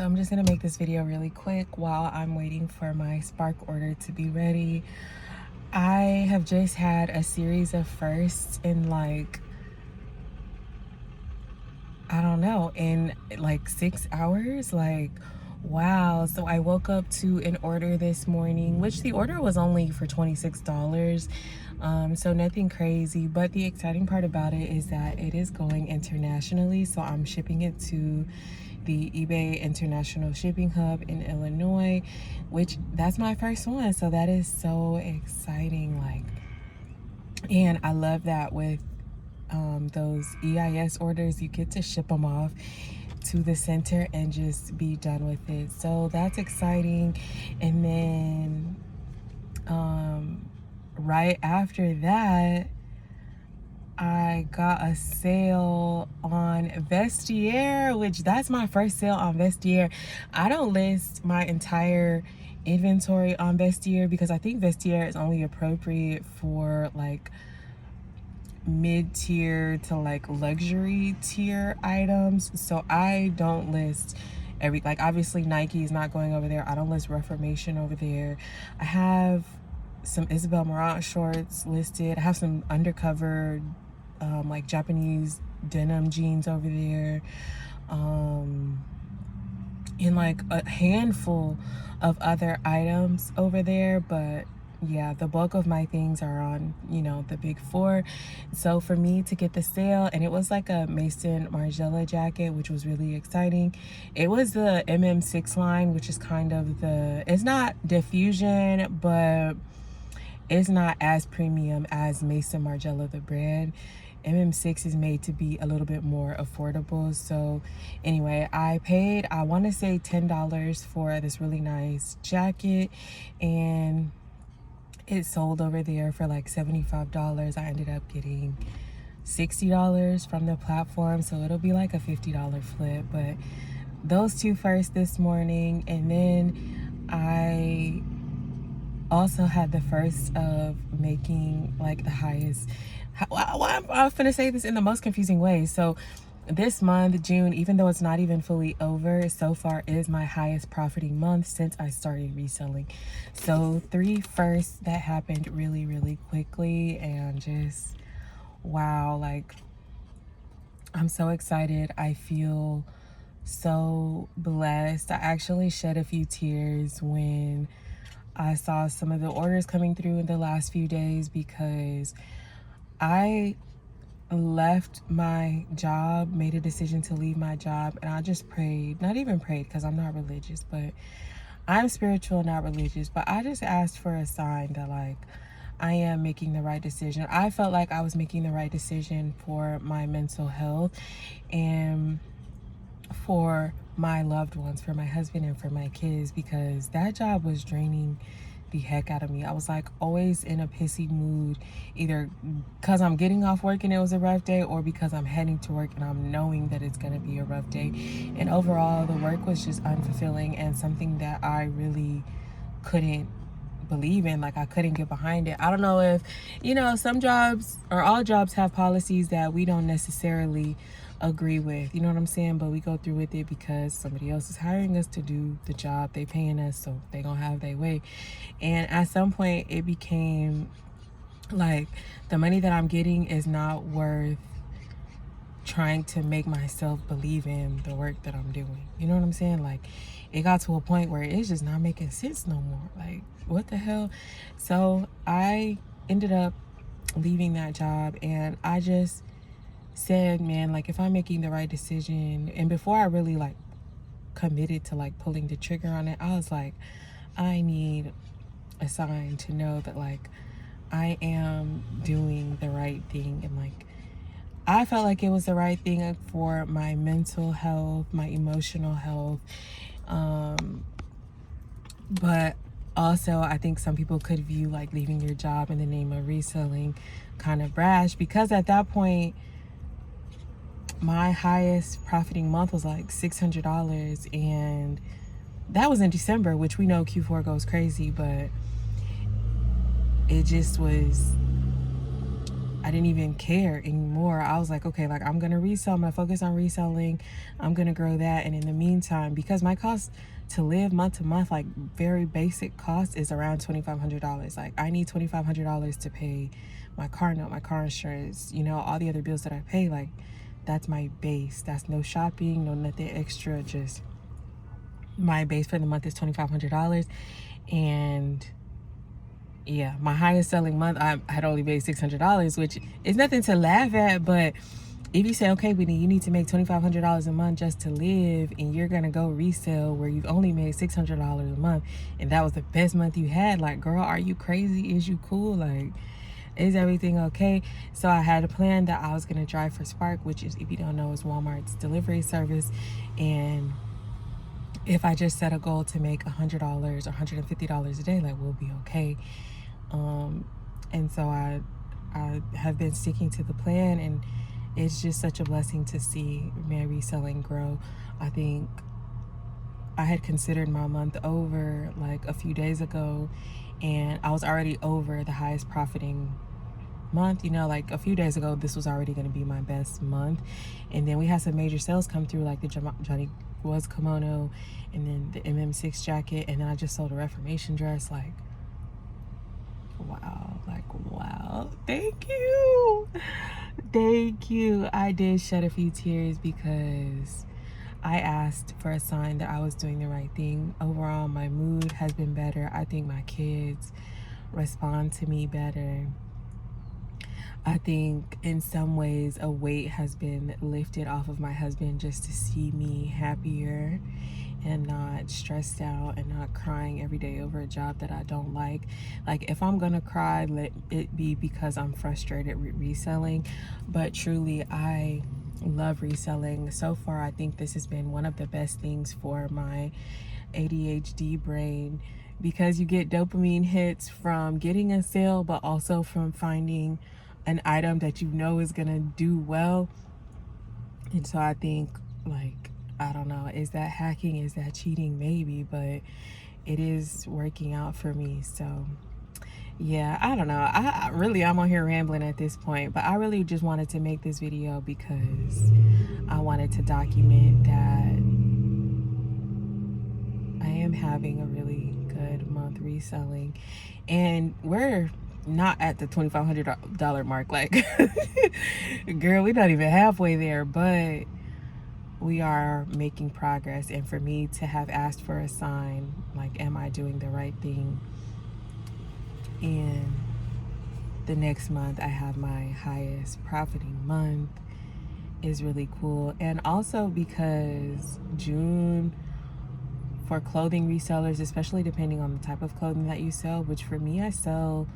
So I'm just gonna make this video really quick while I'm waiting for my Spark order to be ready. I have just had a series of firsts in like, I don't know, in like 6 hours. Like, wow. So I woke up to an order this morning, which the order was only for $26. So nothing crazy, but the exciting part about it is that it is going internationally. So I'm shipping it to the eBay International Shipping Hub in Illinois, which that's my first one. So that is so exciting. Like, and I love that with those EIS orders, you get to ship them off to the center and just be done with it. So that's exciting. And then right after that, I got a sale on Vestiaire, which that's my first sale on Vestiaire. I don't list my entire inventory on Vestiaire because I think Vestiaire is only appropriate for like mid-tier to like luxury tier items. So I don't list like obviously Nike is not going over there. I don't list Reformation over there. I have some Isabel Marant shorts listed. I have some undercover like Japanese denim jeans over there, and like a handful of other items over there. But yeah, the bulk of my things are on, you know, the big four. So for me to get the sale, and it was like a Mason Margiela jacket, which was really exciting. It was the MM6 line, which is kind of it's not diffusion, but it's not as premium as Mason Margiela, the brand. MM6 is made to be a little bit more affordable. So anyway, I paid, I want to say $10 for this really nice jacket, and it sold over there for like $75. I ended up getting $60 from the platform, so it'll be like a $50 flip. But those two first this morning, and then I also had the first of making like the highest, I'm gonna say this in the most confusing way. So this month, June, even though it's not even fully over, so far is my highest profiting month since I started reselling. So 3 firsts that happened really, really quickly, and just wow, like I'm so excited. I feel so blessed. I actually shed a few tears when I saw some of the orders coming through in the last few days, because I left my job, made a decision to leave my job, and I just prayed, not even prayed because I'm not religious, but I'm spiritual, not religious, but I just asked for a sign that like I am making the right decision. I felt like I was making the right decision for my mental health and for my loved ones, for my husband and for my kids, because that job was draining the heck out of me. I was like always in a pissy mood, either because I'm getting off work and it was a rough day, or because I'm heading to work and I'm knowing that it's gonna be a rough day. And overall, the work was just unfulfilling and something that I really couldn't believe in. Like I couldn't get behind it. I don't know if, you know, some jobs or all jobs have policies that we don't necessarily agree with, you know what I'm saying, but we go through with it because somebody else is hiring us to do the job. They paying us, so they gonna have their way. And at some point it became like the money that I'm getting is not worth trying to make myself believe in the work that I'm doing, you know what I'm saying? Like it got to a point where it's just not making sense no more. Like what the hell? So I ended up leaving that job, and I just said, man, like if I'm making the right decision, and before I really like committed to like pulling the trigger on it, I was like, I need a sign to know that like I am doing the right thing. And like I felt like it was the right thing for my mental health, my emotional health, but also I think some people could view like leaving your job in the name of reselling kind of brash, because at that point my highest profiting month was like $600, and that was in December, which we know Q4 goes crazy, but it just was I didn't even care anymore. I was like, okay, like I'm gonna resell, I'm gonna focus on reselling, I'm gonna grow that. And in the meantime, because my cost to live month to month, like very basic cost, is around $2,500. Like I need $2,500 to pay my car note, my car insurance, you know, all the other bills that I pay. Like that's my base. That's no shopping, no nothing extra. Just my base for the month is $2,500. And yeah, my highest selling month, I had only made $600, which is nothing to laugh at. But if you say, okay, Whitney, you need to make $2,500 a month just to live, and you're gonna go resell where you've only made $600 a month, and that was the best month you had, like, girl, are you crazy? Is you cool? Like, is everything okay? So I had a plan that I was gonna drive for Spark, which is, if you don't know, is Walmart's delivery service. And if I just set a goal to make $100 or $150 a day, like, we'll be okay. And so I have been sticking to the plan, and it's just such a blessing to see my reselling grow. I think I had considered my month over like a few days ago, and I was already over the highest profiting month. You know, like a few days ago, this was already going to be my best month. And then we had some major sales come through, like the Johnny Was kimono, and then the MM6 jacket, and then I just sold a Reformation dress. Like, wow, like, wow, thank you. Thank you. I did shed a few tears because I asked for a sign that I was doing the right thing. Overall, my mood has been better. I think my kids respond to me better. I think in some ways a weight has been lifted off of my husband just to see me happier and not stressed out and not crying every day over a job that I don't like. Like, if I'm gonna cry, let it be because I'm frustrated with reselling. But truly, I love reselling. So far, I think this has been one of the best things for my ADHD brain, because you get dopamine hits from getting a sale, but also from finding an item that you know is gonna do well. And so I think, like, I don't know, is that hacking, is that cheating? Maybe, but it is working out for me. So yeah, I don't know. I'm on here rambling at this point, but I really just wanted to make this video because I wanted to document that I am having a really good month reselling, and we're not at the $2,500 mark. Like, girl, we're not even halfway there, but we are making progress. And for me to have asked for a sign, like, am I doing the right thing? And the next month I have my highest profiting month is really cool. And also because June, for clothing resellers, especially depending on the type of clothing that you sell, which for me, I sell